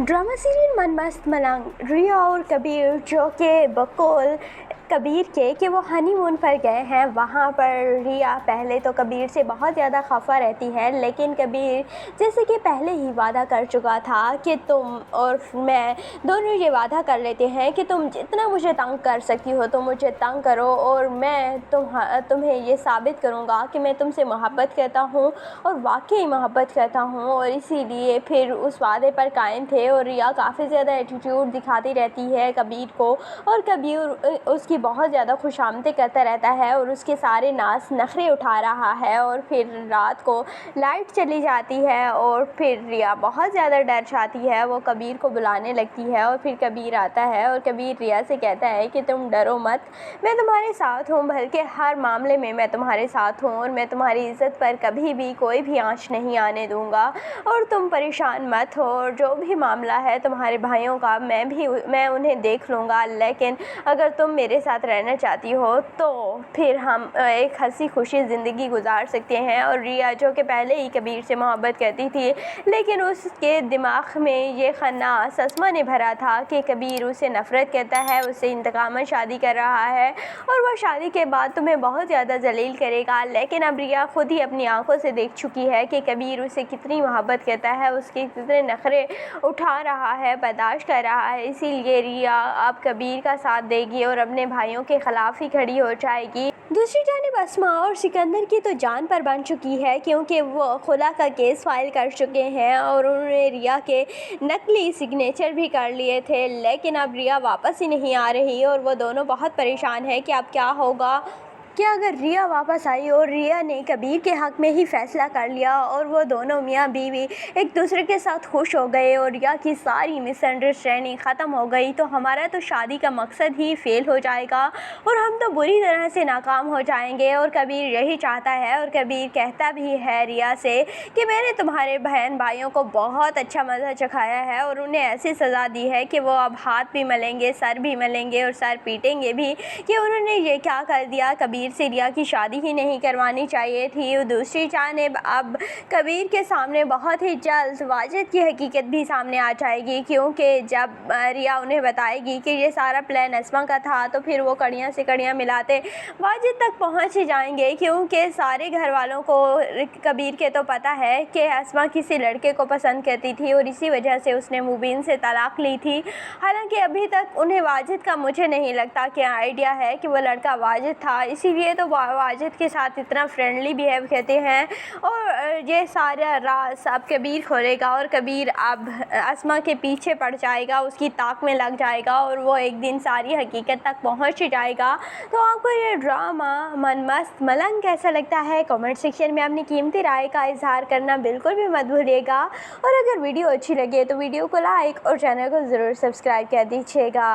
Drama serial मन मस्त मलंग रिया और कबीर जो कि बकौल कबीर के कि वो हनीमून पर गए हैं। वहाँ पर रिया पहले तो कबीर से बहुत ज़्यादा खफा रहती है, लेकिन कबीर जैसे कि पहले ही वादा कर चुका था कि तुम और मैं दोनों ये वादा कर लेते हैं कि तुम जितना मुझे तंग कर सकती हो तो मुझे तंग करो, और मैं तुम्हें ये साबित करूँगा कि मैं तुमसे मोहब्बत करता हूँ और वाकई मोहब्बत करता हूँ। और इसीलिए फिर उस वादे पर कायम थे। और रिया काफ़ी ज़्यादा एटीट्यूड दिखाती रहती है कबीर को, और कबीर उसकी बहुत ज़्यादा खुशामदी करता रहता है और उसके सारे नाज नखरे उठा रहा है। और फिर रात को लाइट चली जाती है और फिर रिया बहुत ज़्यादा डर जाती है। वो कबीर को बुलाने लगती है और फिर कबीर आता है और कबीर रिया से कहता है कि तुम डरो मत, मैं तुम्हारे साथ हूँ, बल्कि हर मामले में मैं तुम्हारे साथ हूँ और मैं तुम्हारी इज़्ज़त पर कभी भी कोई भी आँच नहीं आने दूँगा। और तुम परेशान मत हो, और जो भी मामला है तुम्हारे भाइयों का मैं उन्हें देख लूँगा, लेकिन अगर तुम मेरे साथ रहना चाहती हो तो फिर हम एक हंसी खुशी ज़िंदगी गुजार सकते हैं। और रिया जो कि पहले ही कबीर से मोहब्बत करती थी, लेकिन उसके दिमाग में ये खन्नास असमा ने भरा था कि कबीर उसे नफ़रत करता है, उससे इंतकाम शादी कर रहा है और वह शादी के बाद तुम्हें बहुत ज़्यादा जलील करेगा। लेकिन अब रिया खुद ही अपनी आंखों से देख चुकी है कि कबीर उसे कितनी मोहब्बत करता है, उसके कितने नखरे उठा रहा है, बर्दाश्त कर रहा है। इसीलिए रिया अब कबीर का साथ देगी और अपने भाइयों के ख़िलाफ़ ही खड़ी हो जाएगी। दूसरी जानिब अस्मा और सिकंदर की तो जान पर बन चुकी है, क्योंकि वो खुला का केस फाइल कर चुके हैं और उन्होंने रिया के नकली सिग्नेचर भी कर लिए थे। लेकिन अब रिया वापस ही नहीं आ रही और वो दोनों बहुत परेशान है कि अब क्या होगा। क्या अगर रिया वापस आई और रिया ने कबीर के हक़ में ही फ़ैसला कर लिया और वो दोनों मियाँ बीवी एक दूसरे के साथ खुश हो गए और रिया की सारी मिसअंडरस्टैंडिंग ख़त्म हो गई, तो हमारा तो शादी का मकसद ही फ़ेल हो जाएगा और हम तो बुरी तरह से नाकाम हो जाएंगे। और कबीर यही चाहता है और कबीर कहता भी है रिया से कि मैंने तुम्हारे बहन भाइयों को बहुत अच्छा मज़ा चखाया है और उन्हें ऐसी सज़ा दी है कि वो अब हाथ भी मलेंगे, सर भी मलेंगे और सर पीटेंगे भी कि उन्होंने ये क्या कर दिया। कबीर से रिया की शादी ही नहीं करवानी चाहिए थी। दूसरी जानिब अब कबीर के सामने बहुत ही जल्द वाजिद की हकीकत भी सामने आ जाएगी, क्योंकि जब रिया उन्हें बताएगी कि ये सारा प्लान अस्मा का था तो फिर वो कड़ियाँ से कड़ियाँ मिलाते वाजिद तक पहुंच ही जाएंगे, क्योंकि सारे घर वालों को कबीर के तो पता है कि अस्मा किसी लड़के को पसंद करती थी और इसी वजह से उसने मुबीन से तलाक ली थी। हालांकि अभी तक उन्हें वाजिद का मुझे नहीं लगता कि आइडिया है कि वो लड़का वाजिद था, इसीलिए तो वाजिद के साथ इतना फ्रेंडली बिहेव करते हैं। और ये सारा राज अब कबीर खोलेगा और कबीर अब अस्मा के पीछे पड़ जाएगा, उसकी ताक में लग जाएगा और वो एक दिन सारी हकीकत तक पहुंच जाएगा। तो आपको ये ड्रामा मन मस्त मलंग कैसा लगता है, कमेंट सेक्शन में अपनी कीमती राय का इजहार करना बिल्कुल भी मत भूलिएगा। और अगर वीडियो अच्छी लगे तो वीडियो को लाइक और चैनल को ज़रूर सब्सक्राइब कर दीजिएगा।